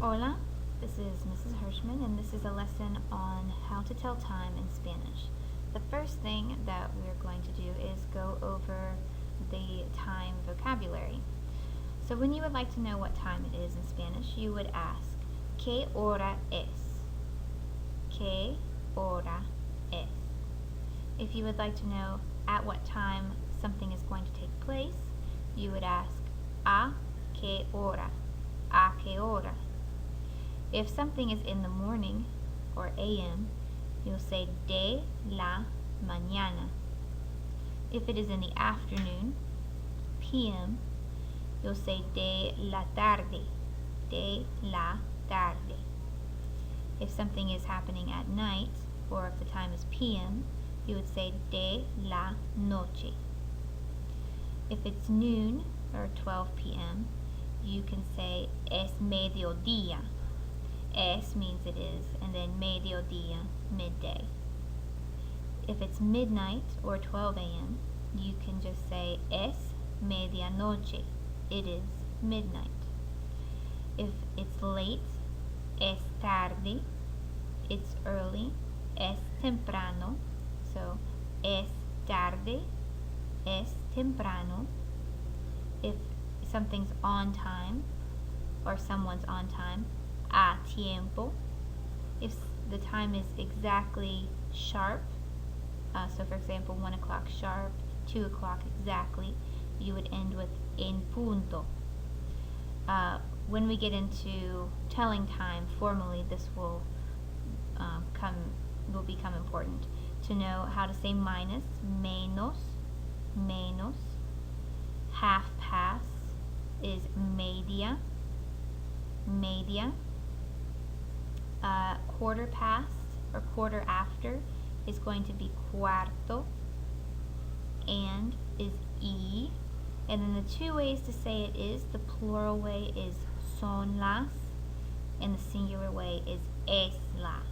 Hola, this is Mrs. Hirschman, and this is a lesson on how to tell time in Spanish. The first thing that we're going to do is go over the time vocabulary. So when you would like to know what time it is in Spanish, you would ask, ¿Qué hora es? ¿Qué hora es? If you would like to know at what time something is going to take place, you would ask, ¿A qué hora? ¿A qué hora? If something is in the morning, or AM, you'll say de la mañana. If it is in the afternoon, PM, you'll say de la tarde, de la tarde. If something is happening at night, or if the time is PM, you would say de la noche. If it's noon, or 12 PM, you can say es mediodía. Es means it is, and then mediodía, midday. If it's midnight or 12 a.m., you can just say es medianoche. It is midnight. If it's late, es tarde. It's early, es temprano. So es tarde, es temprano. If something's on time or someone's on time, a tiempo. If the time is exactly sharp, so for example 1 o'clock sharp, 2 o'clock exactly, you would end with en punto. When we get into telling time formally, this will become important. To know how to say minus, menos, menos. Half past is media, media. Quarter past or quarter after is going to be cuarto, and is y. And then the two ways to say it is, the plural way is son las, and the singular way is es la.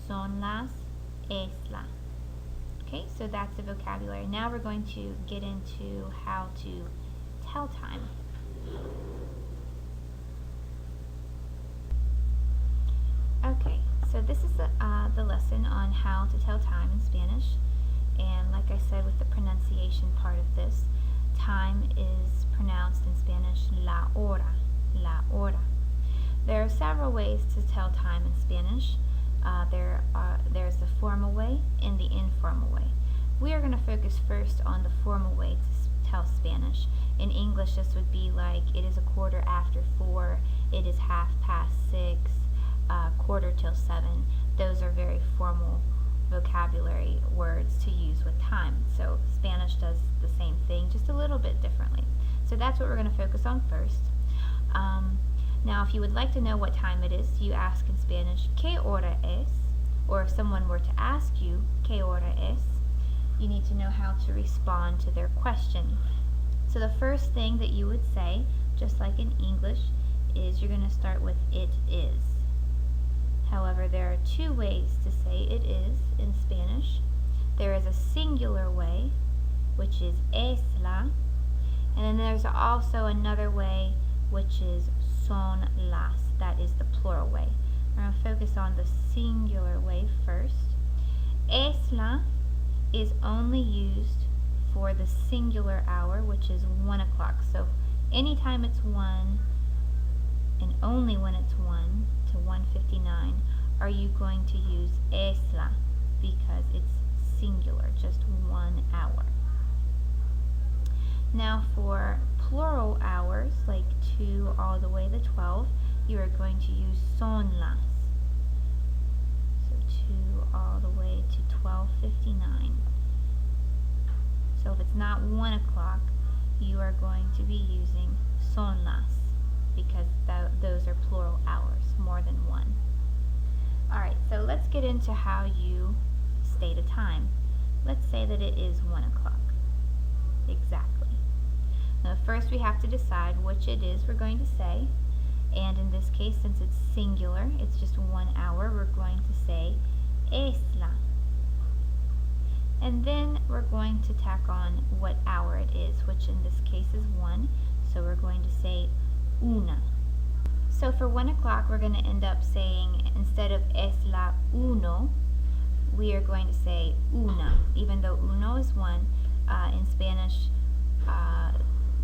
Son las, es la. Okay, so that's the vocabulary. Now we're going to get into how to tell time. Okay, so this is the lesson on how to tell time in Spanish. And like I said with the pronunciation part of this, time is pronounced in Spanish la hora, la hora. There are several ways to tell time in Spanish. There's the formal way and the informal way. We are going to focus first on the formal way to tell Spanish. In English, this would be like, it is 4:15, it is 6:30, 6:45. Those are very formal vocabulary words to use with time. So Spanish does the same thing, just a little bit differently. So that's what we're going to focus on first. Now, if you would like to know what time it is, you ask in Spanish, ¿Qué hora es? Or if someone were to ask you, ¿Qué hora es?, you need to know how to respond to their question. So the first thing that you would say, just like in English, is you're going to start with it is. However, there are two ways to say it is in Spanish. There is a singular way, which is es la, and then there's also another way, which is son las. That is the plural way. We're going to focus on the singular way first. Es la is only used for the singular hour, which is 1 o'clock. So anytime it's 1, and only when it's 1 to 1:59, are you going to use es la, because it's singular, just 1 hour. Now for plural hours, like 2 all the way to 12, you are going to use son las. So 2 all the way to 12:59. So if it's not 1 o'clock, you are going to be using son las, because those are plural hours, more than 1. Alright, so let's get into how you state a time. Let's say that it is 1 o'clock. Exactly. Now first we have to decide which it is we're going to say, and in this case, since it's singular, it's just 1 hour, we're going to say es la. And then we're going to tack on what hour it is, which in this case is 1, so we're going to say una. So for 1 o'clock, we're going to end up saying, instead of es la uno, we are going to say una. Even though uno is one, in Spanish,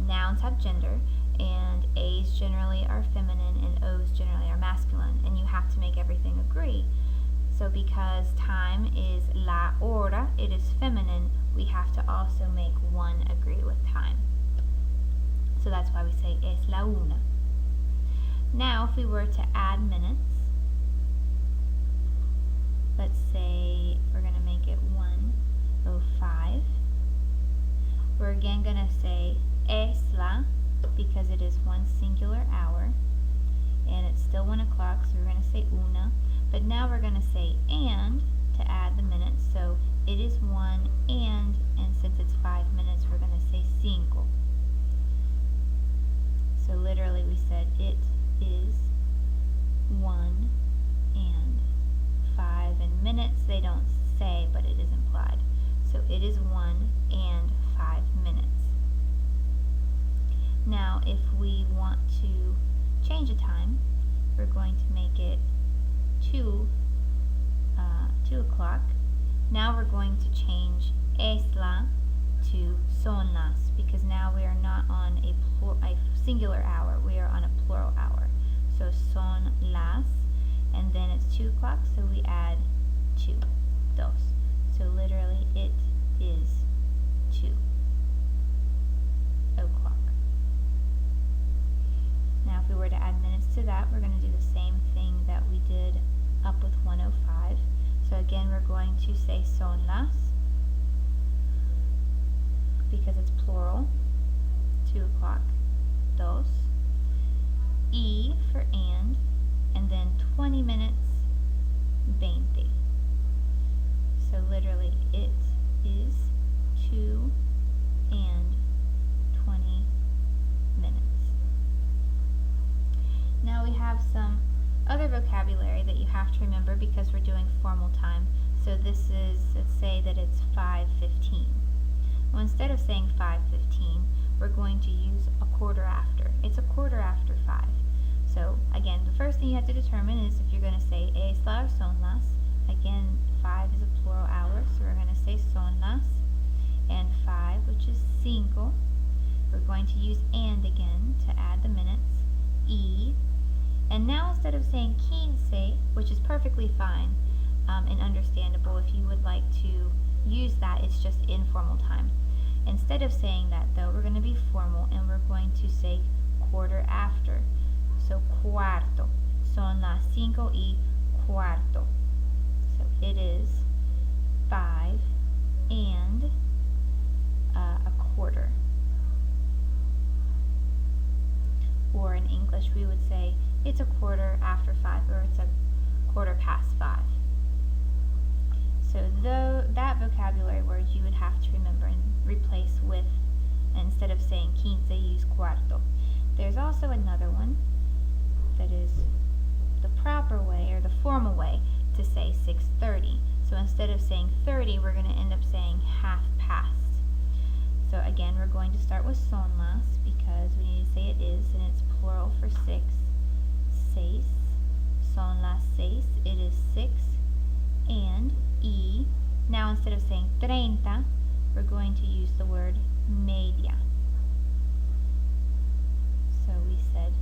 nouns have gender, and A's generally are feminine and O's generally are masculine, and you have to make everything agree. So because time is la hora, it is feminine, we have to also make one agree with time. So that's why we say es la una. Now if we were to add minutes, let's say we're going to make it 1:05. We're again going to say es la, because it is one singular hour, and it's still 1 o'clock, so we're going to say una. But now we're going to say and to add the minutes, so it is 1 and since it's 5 minutes, we're going to say cinco. So literally we said it is 1 and 5, and minutes they don't say, but it is implied. So it is 1 and 5 minutes. Now if we want to change the time, we're going to make it 2 o'clock. Now we're going to change es la to son las, because now we are not on a singular hour, we are on a plural hour. So son las, and then it's 2 o'clock, so we add 2, dos. So literally it is 2 o'clock. Now if we were to add minutes to that, we're going to do the same thing that we did up with 1:05. So again, we're going to say son las, because it's plural, 2 o'clock, dos, y for and then 20 minutes, 20. So literally it is 2 and 20 minutes. Now we have some other vocabulary that you have to remember because we're doing formal time. So this is, let's say that it's 5:15. Well, instead of saying 5:15, we're going to use a quarter after. It's a quarter after 5. So again, the first thing you have to determine is if you're going to say es la or son las. Again, 5 is a plural hour, so we're going to say son las. And 5, which is cinco, we're going to use and again to add the minutes, y. And now instead of saying quince, which is perfectly fine and understandable if you would like to use that, it's just informal time. Instead of saying that though, we're going to be formal and we're going to say quarter after. So cuarto, son las 5:15. So it is 5 and a quarter. Or in English we would say it's a quarter after 5, or it's a quarter past 5. So that vocabulary word you would have to remember and replace with, instead of saying quince, use cuarto. There's also another one that is the proper way, or the formal way, to say 6:30. So instead of saying 30, we're going to end up saying half past. So again, we're going to start with son las, because we need to say it is, and it's plural for 6. Seis, son las 6, it is 6, and y. Now instead of saying 30, we're going to use the word media. So we said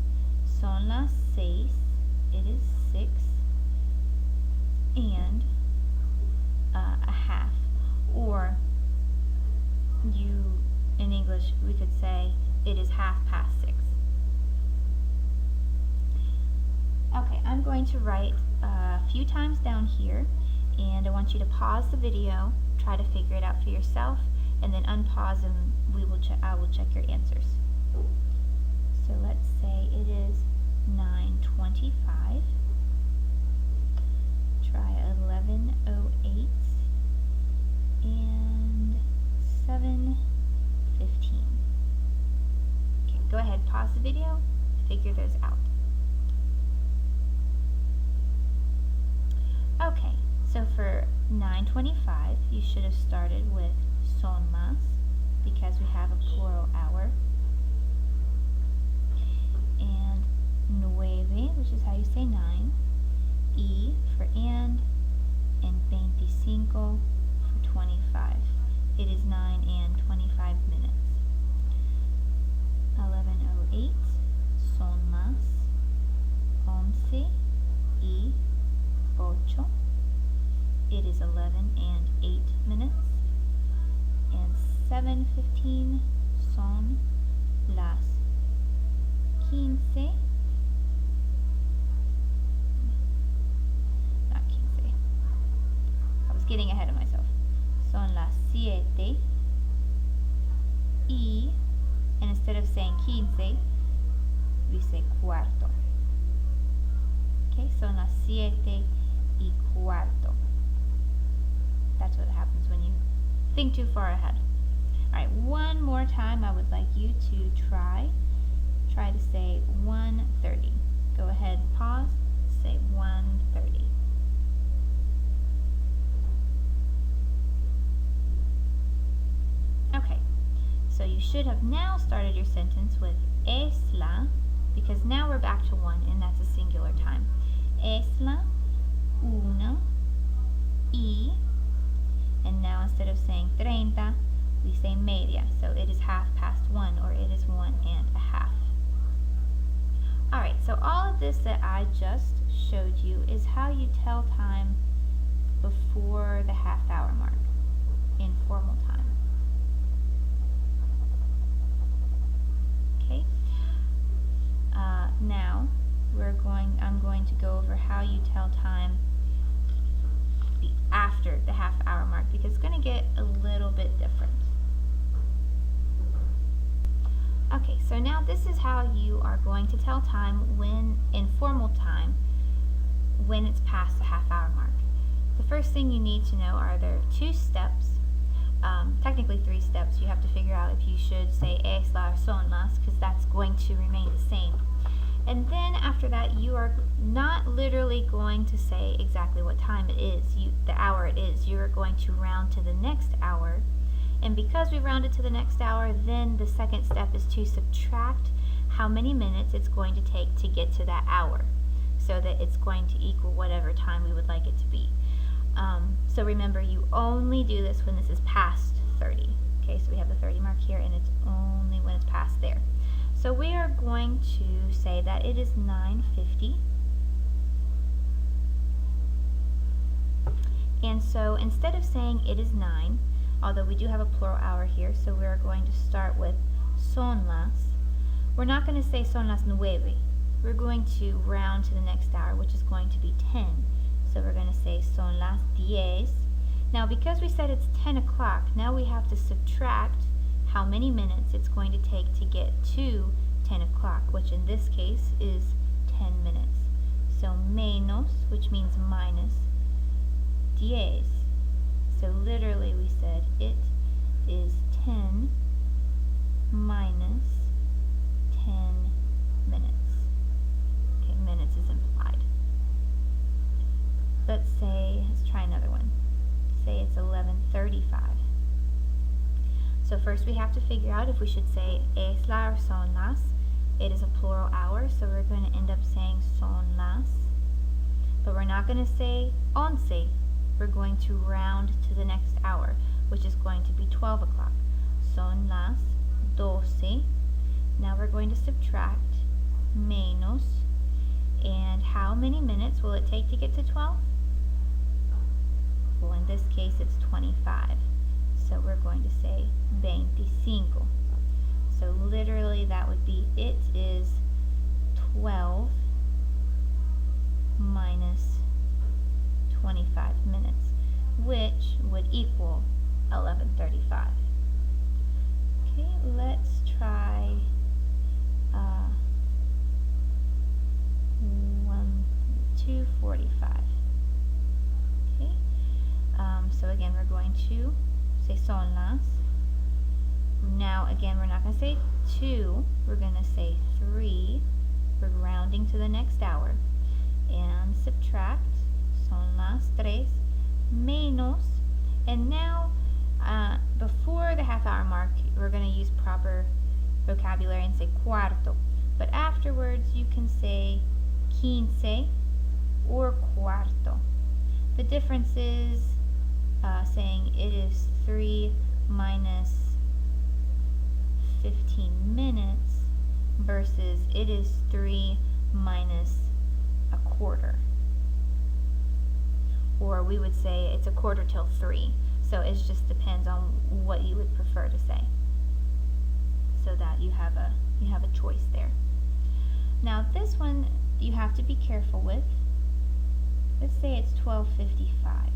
son las 6, it is 6, and a half. Or in English, we could say it is 6:30. Okay, I'm going to write a few times down here, and I want you to pause the video, try to figure it out for yourself, and then unpause and I will check your answers. So let's say it is 9:25. Try 11:08 and 7:15. Okay, go ahead, pause the video, figure those out. Okay, so for 9:25, you should have started with son las, because we have a plural hour. And 9, cuarto. Okay, son las 7:15. That's what happens when you think too far ahead. Alright, one more time I would like you to try to say 1:30. Go ahead, pause, say 1:30. Okay, so you should have now started your sentence with es la, because now we're back to 1 and that's a singular time. Es la 1 y, and now instead of saying 30, we say media, so it is 1:30 or it is 1:30. Alright, so all of this that I just showed you is how you tell time before the half-hour mark in formal time. Okay. Now I'm going to go over how you tell time after the half-hour mark, because it's going to get a little bit different. Okay, so now this is how you are going to tell time when in formal time when it's past the half-hour mark. The first thing you need to know are there 2 steps, technically 3 steps. You have to figure out if you should say es la or son las, because that's going to remain the same. And then after that, you are not literally going to say exactly what time it is, the hour it is. You are going to round to the next hour. And because we rounded to the next hour, then the second step is to subtract how many minutes it's going to take to get to that hour, so that it's going to equal whatever time we would like it to be. So remember, you only do this when this is past 30. Okay, so we have the 30 mark here, and it's only when it's past there. So we are going to say that it is 9:50. And so instead of saying it is 9, although we do have a plural hour here, so we are going to start with son las. We're not going to say son las 9. We're going to round to the next hour, which is going to be 10. So we're going to say son las 10. Now because we said it's 10 o'clock, now we have to subtract how many minutes it's going to take to get to 10 o'clock, which in this case is 10 minutes. So menos, which means minus, 10. So literally we said it is 10 minus 10 minutes. Okay, minutes is implied. Let's try another one. Say it's 11:35. So first we have to figure out if we should say es la or son las. It is a plural hour, so we're going to end up saying son las. But we're not going to say once. We're going to round to the next hour, which is going to be 12 o'clock. Son las 12. Now we're going to subtract menos. And how many minutes will it take to get to 12? Well, in this case, it's 25. So we're going to say 25. So literally that would be it is 12 minus 25 minutes, which would equal 11:35. Okay, let's try 2:45. Okay, so again we're going to say son las. Now again we're not going to say 2, we're going to say 3. We're rounding to the next hour and subtract son las 3 menos, and now before the half-hour mark we're going to use proper vocabulary and say cuarto, but afterwards you can say 15 or cuarto. The difference is saying it is 3 minus 15 minutes versus it is 3 minus a quarter. Or we would say it's a quarter till 3. So it just depends on what you would prefer to say, so that you have a choice there. Now this one you have to be careful with. Let's say it's 12:55.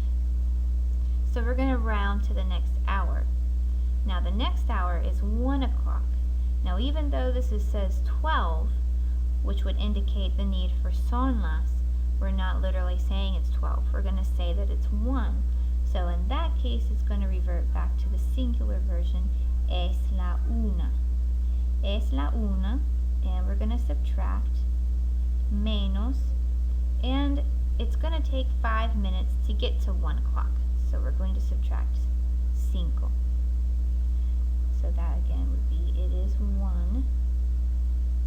So we're going to round to the next hour. Now the next hour is 1 o'clock. Now even though this says 12, which would indicate the need for son las, we're not literally saying it's 12. We're going to say that it's 1. So in that case, it's going to revert back to the singular version, es la una. Es la una, and we're going to subtract menos, and it's going to take 5 minutes to get to 1 o'clock. So we're going to subtract cinco. So that again would be, it is 1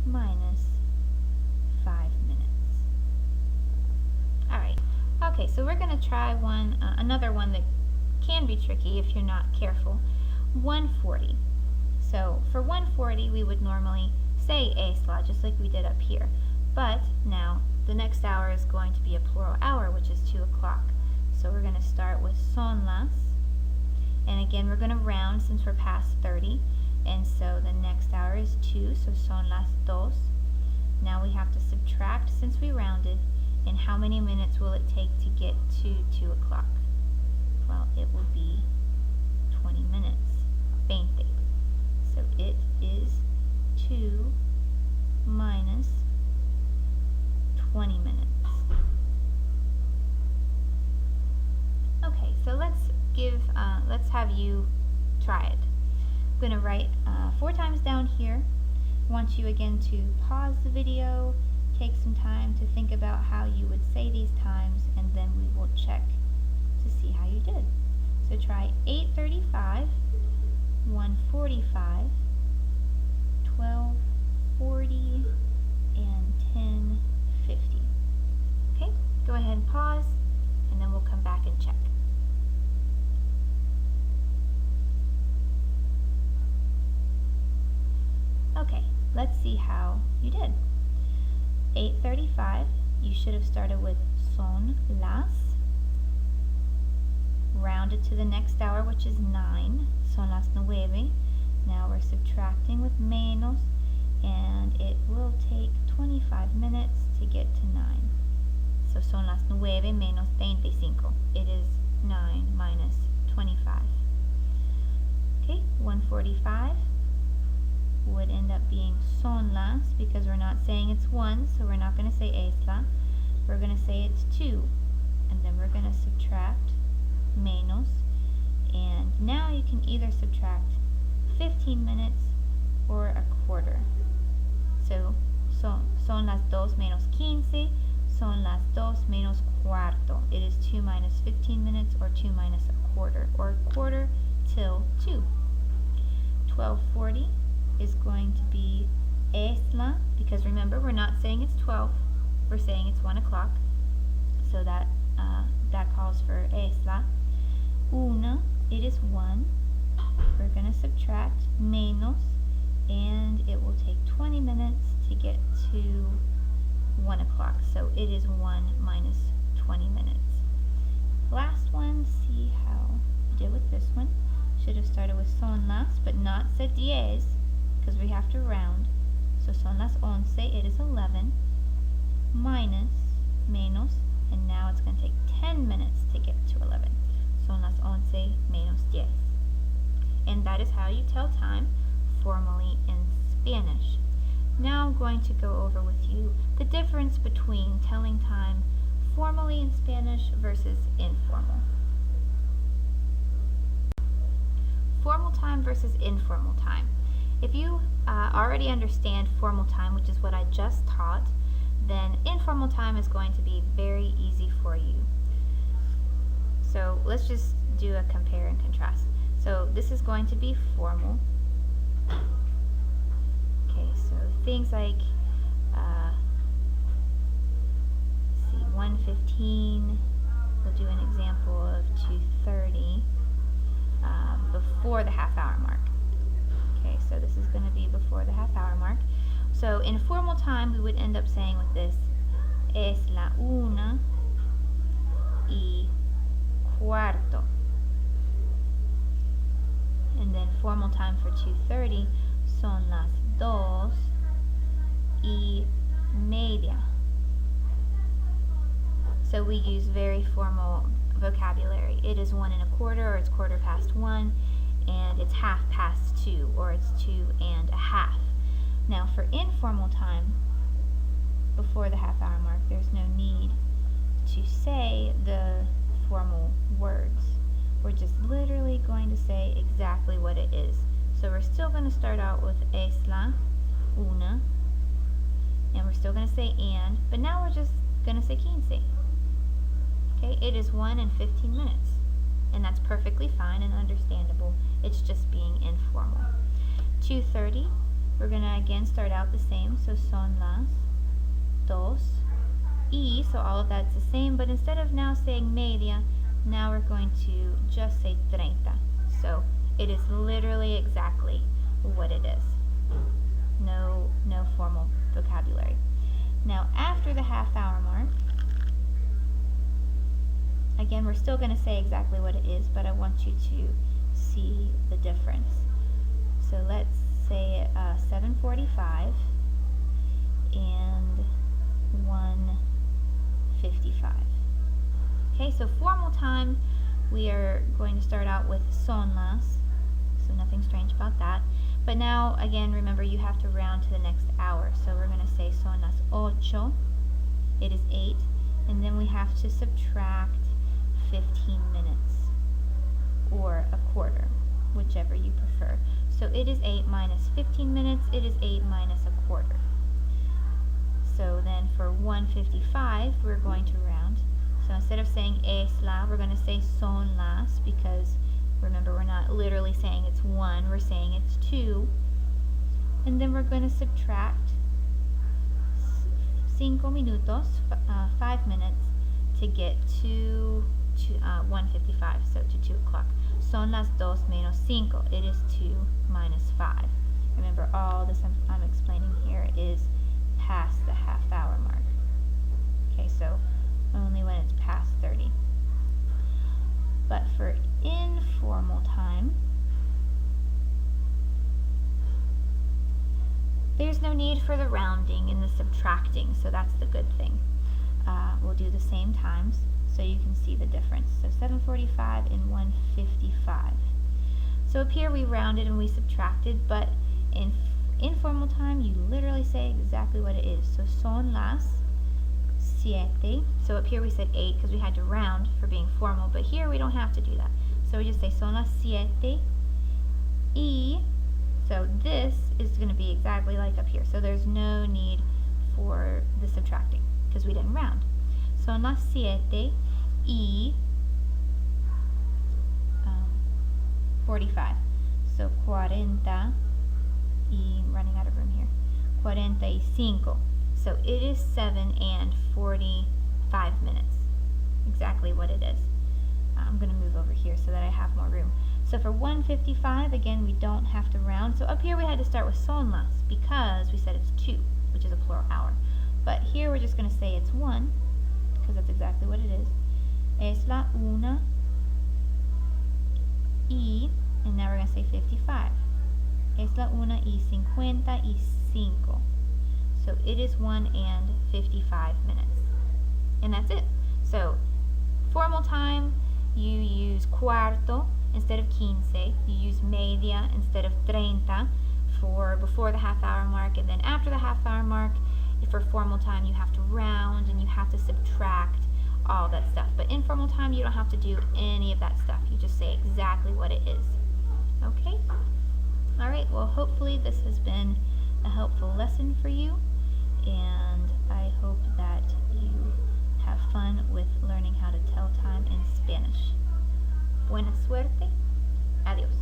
minus 5 minutes. Alright, okay, so we're going to try another one that can be tricky if you're not careful. 1:40. So for 1:40 we would normally say es la, just like we did up here. But now the next hour is going to be a plural hour, which is 2 o'clock. So we're going to start with son las. And again, we're going to round since we're past 30. And so the next hour is 2, so son las dos. Now we have to subtract since we rounded. And how many minutes will it take to get to 2 o'clock? Well, it will be 20 minutes. 20. So it is 2 minus 20 minutes. Okay, so let's have you try it. I'm going to write 4 times down here. I want you again to pause the video, take some time to think about how you would say these times, and then we will check to see how you did. So try 8:35, 1:45, 12:40, and 10:50. Okay, go ahead and pause, and then we'll come back and check. Okay, let's see how you did. 8:35, you should have started with son las, rounded to the next hour, which is 9, son las 9. Now we're subtracting with menos, and it will take 25 minutes to get to 9. So son las 9 menos 25. It is 9 minus 25. Okay, 1:45 would end up being son las, because we're not saying it's 1, so we're not going to say es la. We're going to say it's 2, and then we're going to subtract menos, and now you can either subtract 15 minutes or a quarter. So son las dos menos 15, son las dos menos cuarto. It is 2 minus 15 minutes, or 2 minus a quarter, or a quarter till 2. 12:40 is going to be es la, because remember, we're not saying it's 12, we're saying it's 1 o'clock, so that calls for es la. Una, it is 1. We're going to subtract menos, and it will take 20 minutes to get to 1 o'clock, so it is 1 minus 20 minutes. Last one, see how you did with this one. Should have started with son las, but not said diez, because we have to round. So son las 11, it is 11, minus menos, and now it's going to take 10 minutes to get to 11. Son las 11 menos 10. And that is how you tell time formally in Spanish. Now I'm going to go over with you the difference between telling time formally in Spanish versus informal. Formal time versus informal time. If you already understand formal time, which is what I just taught, then informal time is going to be very easy for you. So let's just do a compare and contrast. So this is going to be formal. Okay, so things like, see, 1:15, we'll do an example of 2:30 before the half-hour mark. Okay, so this is going to be before the half-hour mark. So in formal time, we would end up saying with this, es la 1:15. And then formal time for 2:30, son las 2:30. So we use very formal vocabulary. It is 1 1/4, or it's 1/4 and it's 2:30, or it's 2 1/2. Now for informal time, before the half hour mark, there's no need to say the formal words. We're just literally going to say exactly what it is. So we're still going to start out with es la una, and we're still going to say and, but now we're just going to say 15. Okay, it is 1 and 15 minutes. And that's perfectly fine and understandable. It's just being informal. 2:30, we're going to again start out the same. So son las dos y, so all of that's the same, but instead of now saying media, now we're going to just say 30. So it is literally exactly what it is. No formal vocabulary. Now after the half hour mark, again, we're still going to say exactly what it is, but I want you to see the difference. So let's say 7:45 and 1:55. Okay, so formal time, we are going to start out with son las, so nothing strange about that. But now, again, remember you have to round to the next hour. So we're going to say son las ocho, it is 8, and then we have to subtract 15 minutes, or a quarter, whichever you prefer. So it is 8 minus 15 minutes, it is 8 minus a quarter. So then for 1:55, we're going to round. So instead of saying es la, we're going to say son las, because remember we're not literally saying it's 1, we're saying it's 2. And then we're going to subtract 5 minutos, 5 minutes, to get to 1:55, so to 2 o'clock. Son las 2 menos 5. It is 2 minus 5. Remember, all this I'm explaining here is past the half hour mark. Okay, so only when it's past 30. But for informal time, there's no need for the rounding and the subtracting, so that's the good thing. We'll do the same times so you can see the difference. So 7:45 and 1:55. So up here we rounded and we subtracted, but in informal time you literally say exactly what it is. So son las 7. So up here we said 8 because we had to round for being formal, but here we don't have to do that. So we just say son las 7 y, so this is going to be exactly like up here. So there's no need for the subtracting because we didn't round. Son las 7 y 45. So 40 y, running out of room here, 45. So it is 7 and 45 minutes. Exactly what it is. I'm going to move over here so that I have more room. So for 1:55, again, we don't have to round. So up here we had to start with son las because we said it's 2, which is a plural hour. But here we're just going to say it's 1 because that's exactly what it is. Es la una y, and now we're going to say 55. Es la una y 55. So it is 1 and 55 minutes. And that's it. So formal time, you use cuarto instead of 15. You use media instead of 30 for before the half hour mark. And then after the half hour mark, for formal time, you have to round and you have to subtract all that stuff. But informal time, you don't have to do any of that stuff. You just say exactly what it is. Okay? All right, well, hopefully this has been a helpful lesson for you, and I hope that you have fun with learning how to tell time in Spanish. Buena suerte. Adiós.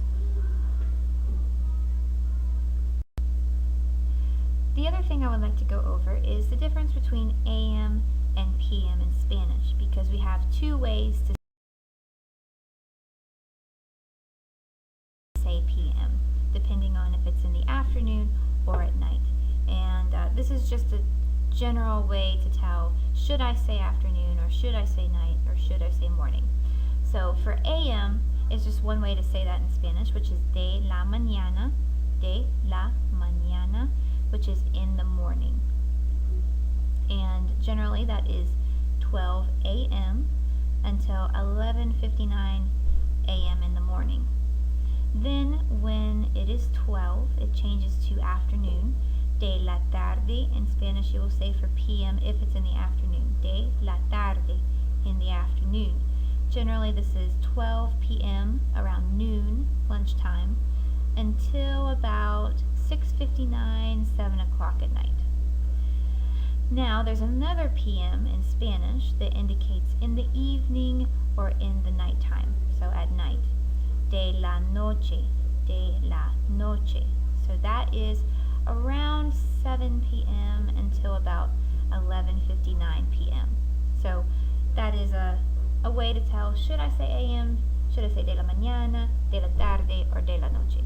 The other thing I would like to go over is the difference between AM and PM in Spanish, because we have two ways to say PM, depending on if it's in the afternoon or at night. And this is just a general way to tell, should I say afternoon, or should I say night, or should I say morning. So for AM, it's just one way to say that in Spanish, which is de la mañana, which is in the morning. And generally that is 12 a.m. until 11:59 a.m. in the morning. Then when it is 12, it changes to afternoon, De la tarde, in Spanish you will say for PM if it's in the afternoon. De la tarde, in the afternoon. Generally this is 12 p.m., around noon, lunchtime, until about 6:59, 7 o'clock at night. Now there's another PM in Spanish that indicates in the evening or in the nighttime, so at night. De la noche, de la noche. So that is around 7 p.m. until about 11:59 p.m. So that is a way to tell, should I say AM, should I say de la mañana, de la tarde, or de la noche.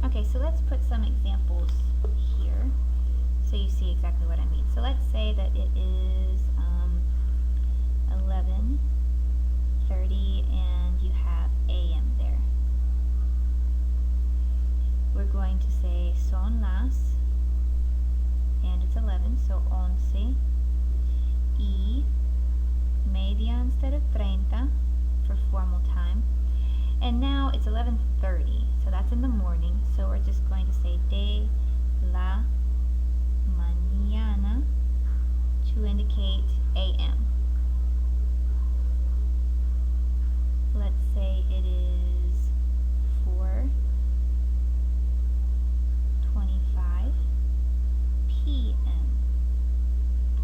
Okay, so let's put some examples here so you see exactly what I mean. So let's say that it is 11:30 and you have AM there. We're going to say son las, and it's 11, so 11 y media instead of 30 for formal time. And now it's 11:30, so that's in the morning, so we're just going to say de la mañana to indicate AM. Let's say it is 4:25 p.m.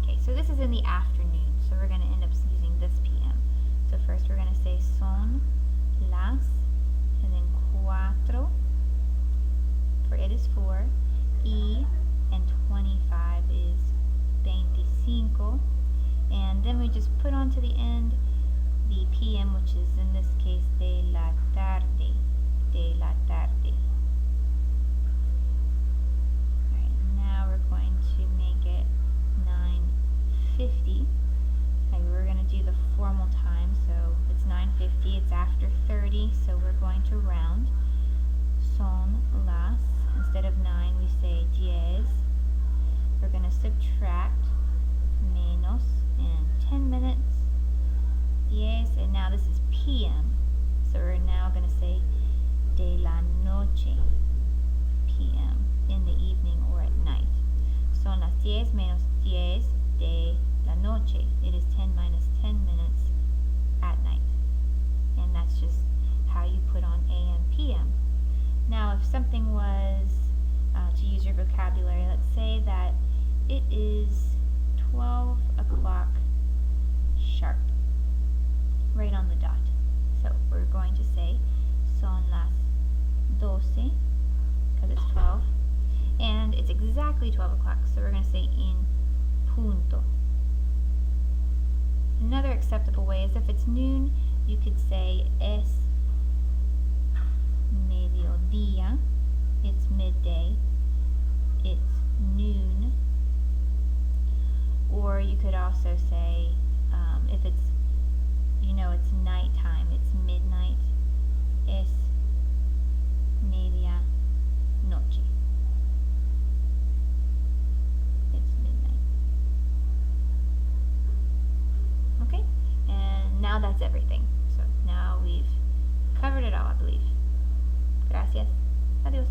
Okay, so this is in the afternoon, so we're going to end up using this PM. So first we're going to say son las, and then cuatro, for it is 4, y, and 25 is 25, and then we just put onto the end the PM, which is in this case de la tarde, de la tarde. Alright, now we're going to make it 9:50. We're going to do the formal time, so it's 9:50, it's after 30, so we're going to round. Son las, instead of 9 we say 10. We're going to subtract menos and 10 minutes, 10, and now this is PM, so we're now going to say de la noche, PM, in the evening or at night. Son las 10 menos 10 de la noche. It is 10 minus 10 minutes at night. And that's just how you put on AM, PM. Now, if something was, to use your vocabulary, let's say that it is 12 o'clock sharp, right on the dot. So we're going to say son las 12, because it's 12. And it's exactly 12 o'clock, so we're going to say in punto. Another acceptable way is if it's noon, you could say es mediodía, it's midday, it's noon. Or you could also say, if it's, it's nighttime, it's midnight, es media noche. It's midnight. Okay, and now that's everything. So now we've covered it all, I believe. Gracias. Adios.